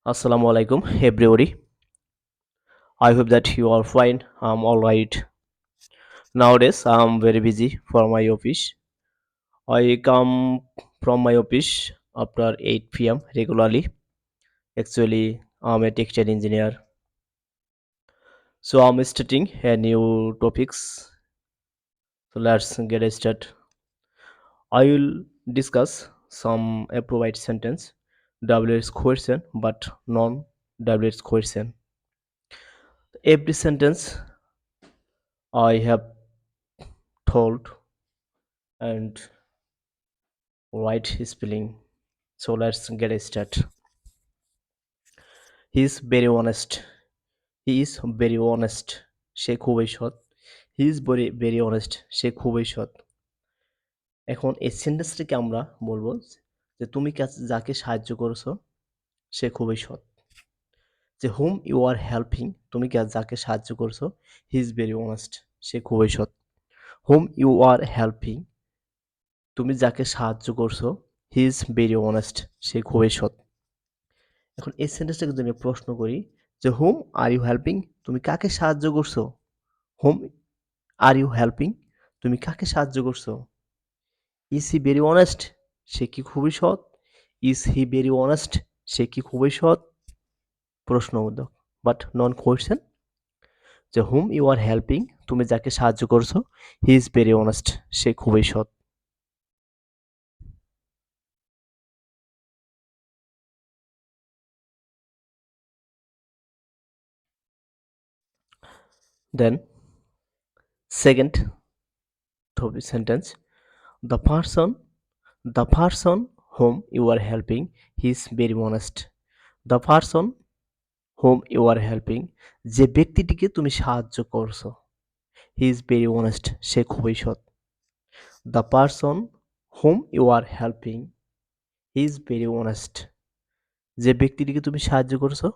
Assalamu alaikum, everybody. I hope that you are fine. I'm all right. Nowadays, I'm very busy for my office. I come from my office after 8 p.m. regularly. Actually, I'm a textile engineer. So I'm starting a new topics. So let's get started. I will discuss some appropriate sentence, WH question, but non-WH question. Every sentence I have told and right spelling. So let's get a start. He is very honest. He is very honest. সে খুবই সৎ। He is very honest. সে খুবই সৎ। এখন এই সেন্টেন্সটাকে আমরা বলবো যে তুমি যাকে সাহায্য করেছো সে খুবই সৎ। যে হুম ইউ আর হেল্পিং তুমি যাকে সাহায্য করছো হি ইজ ভেরি অনেস্ট সে খুবই সৎ। হুম ইউ আর হেল্পিং তুমি যাকে সাহায্য করছো হি ইজ ভেরি অনেস্ট সে খুবই সৎ। এখন এই সেন্টেন্সটাকে যদি আমি প্রশ্ন করি যে হুম আর ইউ হেল্পিং তুমি কাকে সাহায্য করছো হুম আর ইউ হেল্পিং তুমি কাকে সাহায্য করছো ইজ হি ভেরি অনেস্ট সে কি খুবই সৎ ইজ হি ভেরি অনেস্ট সে কি খুবই সৎ প্রশ্নবোধক বাট নন কোয়েশ্চেন যে হুম ইউ আর হেল্পিং তুমি যাকে সাহায্য করছো হি ইজ ভেরি অনেস্ট সে খুবই সৎ then second sentence the person the person whom you are helping he is very honest the person whom you are helping যে ব্যক্তিটিকে তুমি সাহায্য করছো he is very honest সে খুবই সৎ the person whom you are helping he is very honest যে ব্যক্তিটিকে তুমি সাহায্য করছো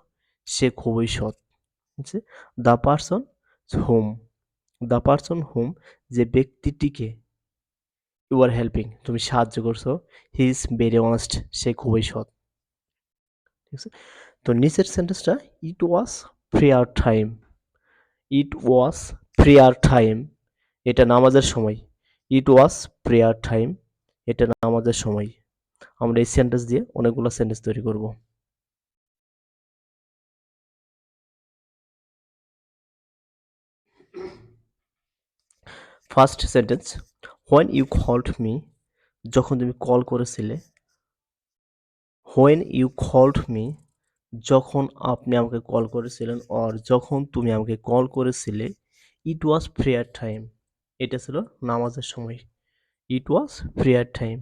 সে খুবই সৎ the person whom the person whom যে ব্যক্তিটিকে you are helping তুমি সাহায্য করছো he is very honest সে খুবই সৎ ঠিক আছে তো নিচের সেন্টেন্সটা it was prayer time it was prayer time এটা নামাজের সময় ইট ওয়াজ প্রেয়ার টাইম এটা নামাজের সময় আমরা এই সেন্টেন্স দিয়ে অনেকগুলো সেন্টেন্স তৈরি করব first sentence when you called me যখন তুমি কল করেছিলে হোয়েন ইউ কল্ড মি যখন আপনি আমাকে কল করেছিলেন অর যখন তুমি আমাকে কল করেছিলে ইট ওয়াজ প্রেয়ার টাইম এটা ছিল নামাজের সময় ইট ওয়াজ প্রেয়ার টাইম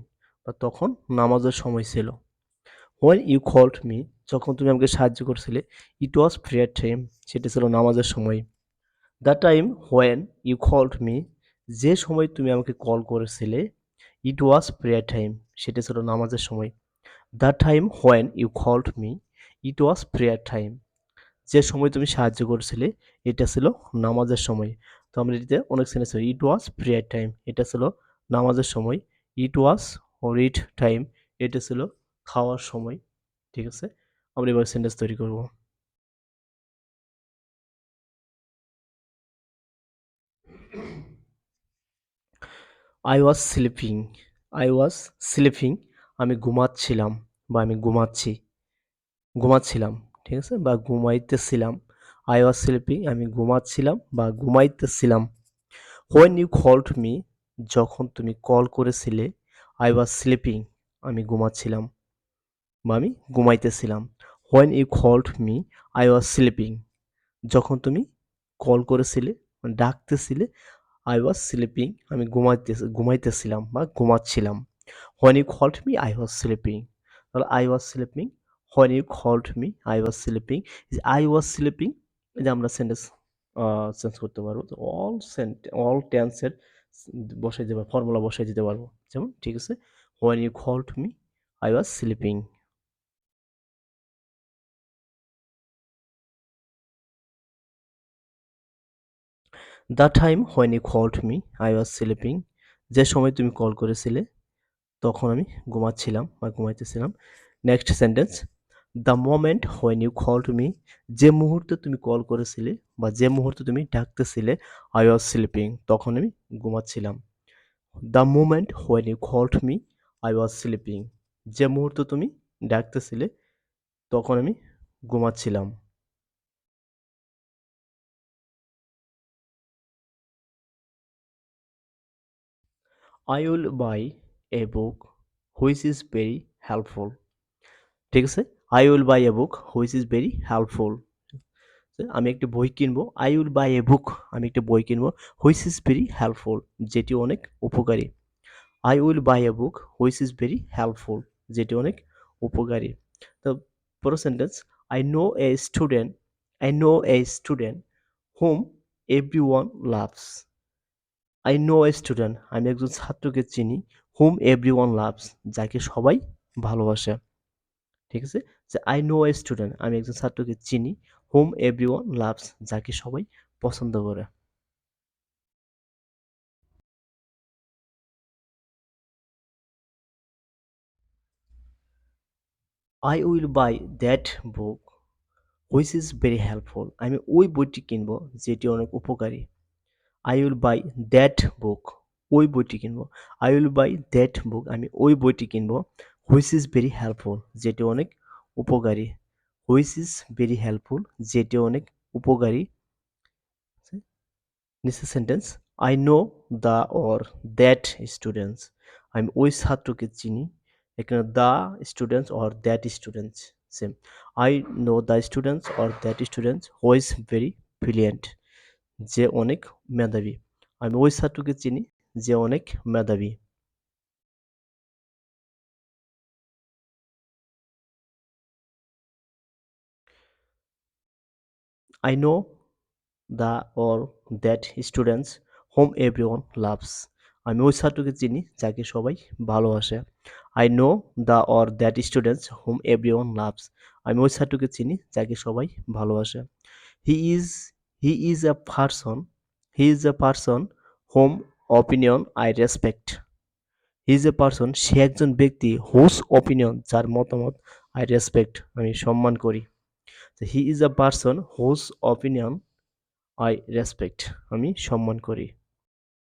বা তখন নামাজের সময় ছিল হোয়েন ইউ কল্ড মি যখন তুমি আমাকে সাহায্য করছিলে ইট ওয়াজ প্রেয়ার টাইম সেটা ছিল নামাজের সময় the time when you called me যে সময় তুমি আমাকে কল করেছিলে ইট ওয়াজ প্রেয়ার টাইম সেটা ছিল নামাজের সময় the time when you called me it was prayer time যে সময় তুমি সাহায্য করেছিলে এটা ছিল নামাজের সময় তো আমরা এটিতে অনেক sentence it was prayer time এটা ছিল নামাজের সময় ইট ওয়াজ রিড টাইম এটা ছিল খাওয়ার সময় ঠিক আছে আমরা এবার সেন্টেন্স তৈরি করব I was sleeping I was sleeping আমি ঘুমাচ্ছিলাম বা আমি ঘুমাচ্ছিলাম ঠিক আছে বা ঘুমাইতেছিলাম আই ওয়াজ স্লিপিং আমি ঘুমাচ্ছিলাম বা ঘুমাইতেছিলাম হোয়েন ইউ কল্ড মি যখন তুমি কল করেছিলে আই ওয়াজ স্লিপিং আমি ঘুমাচ্ছিলাম বা আমি ঘুমাইতেছিলাম when you called me I was sleeping যখন তুমি কল করেছিলে মানে ডাকতেছিলে আই ওয়াজ স্লিপিং আমি ঘুমাইতেছিলাম বা ঘুমাচ্ছিলাম when you called me I was sleeping তাহলে I was sleeping when you called me I was sleeping I was sleeping এই যে আমরা সেন্টেন্স চেঞ্জ করতে পারবো তো অল টেন্সের বসাই দিতে পারবো ফর্মুলা বসাই দিতে পারবো যেমন ঠিক আছে when you called me I was sleeping the time when you called me I was sleeping যে সময় তুমি কল করেছিলে তখন আমি ঘুমাচ্ছিলাম বা ঘুমাইতেছিলাম next sentence the moment when you called me, যে মুহূর্তে তুমি কল করেছিলে বা যে মুহূর্তে তুমি ডাকতেছিলে, আই ওয়াজ স্লিপিং, তখন আমি ঘুমাচ্ছিলাম। The moment when you called me, I was sleeping, যে মুহূর্তে তুমি ডাকতেছিলে তখন আমি ঘুমাচ্ছিলাম। I will buy a book which is very helpful. ঠিক আছে? I will buy a book which is very helpful. আমি একটা বই কিনবো। I will buy a book, আমি একটা বই কিনবো। হুইচ ইজ ভেরি হেল্পফুল, যেটি অনেক উপকারী। I will buy a book which is very helpful, যেটি অনেক উপকারী। তো পুরো sentence, I know a student, I know a student hmm everyone loves. I know a student, আমি একজন ছাত্রকে চিনি, হুম এভরিওয়ান লাভস, যাকে সবাই ভালোবাসে। ঠিক আছে? যে আই নো এ স্টুডেন্ট, আমি একজন ছাত্রকে চিনি, হুম এভরিওয়ান লাভস, যাকে সবাই পছন্দ করে। I will by that book which is very helpful, আমি ওই বইটি কিনবো যেটি অনেক উপকারী। আই উইল বাই দ্যাট বুক, ওই বইটি কিনবো। আই উইল বাই দ্যাট বুক, আমি ওই বইটি কিনবো। হুইচ ইজ ভেরি হেল্পফুল, যেটি অনেক উপকারী। হুইচ ইজ ভেরি হেল্পফুল, যেটি অনেক উপকারী। নিচের sentence, I know the or that students, আমি ওই ছাত্রকে চিনি। এখানে the students or that students same. I know the students or that students who is very brilliant, যে অনেক মেধাবী। আমি ওই ছাত্রকে চিনি যে অনেক মেধাবী। I know the or that students whom everyone loves, আমি ওই ছাত্রকে চিনি যাকে সবাই ভালোবাসে। I know the or that students whom everyone loves, আমি ওই ছাত্রকে চিনি যাকে সবাই ভালোবাসে। He is he is a person, he is a person whom opinion I respect. হি ইজ এ পারসন, সে একজন ব্যক্তি, হুজ অপিনিয়ন, যার মতামত, আই রেসপেক্ট, আমি সম্মান করি। He is a person whose opinion I respect, আমি সম্মান করি।